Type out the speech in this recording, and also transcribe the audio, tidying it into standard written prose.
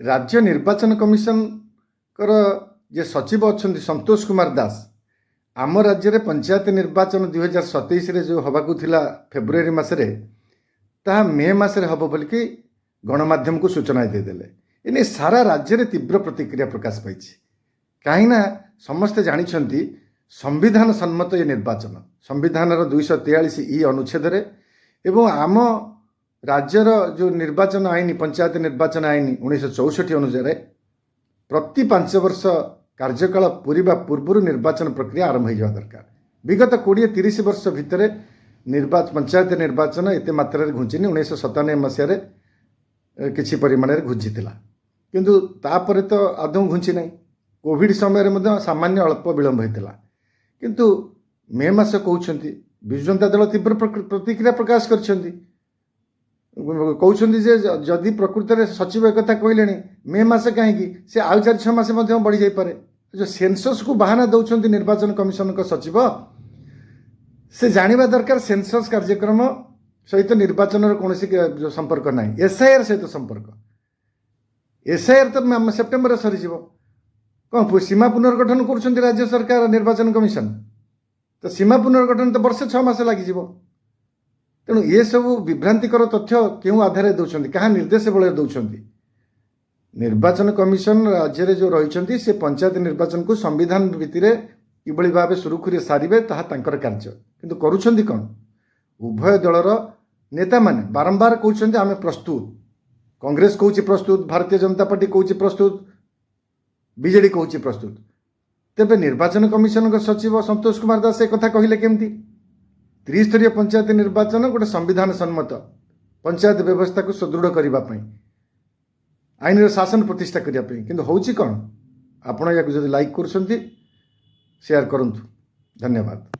राज्य निर्वाचन कमिशन कर जे सचिव अच्छा संतोष कुमार दास आम राज्य में पंचायत निर्वाचन 2027 जो हवाकू फेब्रुआरी मसरे ता मे मसरे हम बोलिकी गणमाध्यम को सूचना देदेले इने सारा राज्य में तीव्र प्रतिक्रिया प्रकाश पाई कहीं समस्ते जानते संविधान सम्मत ये निर्वाचन संविधान 243 अनुच्छेद एवं आम राज्यर जो निर्वाचन आईन पंचायत निर्वाचन आईन 1964 अनुसार प्रति 5 वर्ष कार्यकाल पूरा पूर्व निर्वाचन प्रक्रिया आरंभ हो दरकार। विगत 20-30 वर्ष भितर पंचायत निर्वाचन एत मात्रा घुंचीनी 1997 मसीह किसी परिमाण घुंचीला किंतु तापर तो आदौ घुंची ना कोविड समय सामान्य अल्प विलंब होता किंतु मे मास कहते विजु जनता दल तीव्र प्रतिक्रिया प्रकाश कर कहते जदि प्रकृत में सचिव एक कहले मे मस कहीं से आउ 4-6 मास बढ़ी जापे जो सेंसस को बहाना दौरान निर्वाचन कमिशन का सचिव से जाना दरकार सेंसस कार्यक्रम सहित निर्वाचन कौन संपर्क ना एसआईआर सहित संपर्क एसआईआर तो सेप्टेम्बर सरीज कौन सीमा पुनर्गठन कर राज्य सरकार निर्वाचन कमिशन तो सीमा पुनर्गठन तो वर्षे 6 मास लग तेणु ये सब विभ्रांतिकर तथ्य क्यों आधार दौरान क्या निर्देश बल दौरान निर्वाचन कमिशन राज्य में जो रही से पंचायत निर्वाचन को संविधान भित्तिर किभली भाव सुरुखुरी सारे तार कार्य किंतु करुछंती कौन उभय दलर नेता माने बारंबार कहते आम प्रस्तुत कांग्रेस कहूँ प्रस्तुत भारतीय जनता पार्टी कहूँ प्रस्तुत बीजेडी कहूँ प्रस्तुत तेबे निर्वाचन कमिशन का सचिव संतोष कुमार दास एक कथा कहले केमती त्रिस्तरीय पंचायत निर्वाचन गोटे संविधान सम्मत पंचायत व्यवस्था को सुदृढ़ करने आईन शासन प्रतिष्ठा करने किंतु होची कौन आपण या लाइक कर शेयर करूँ धन्यवाद।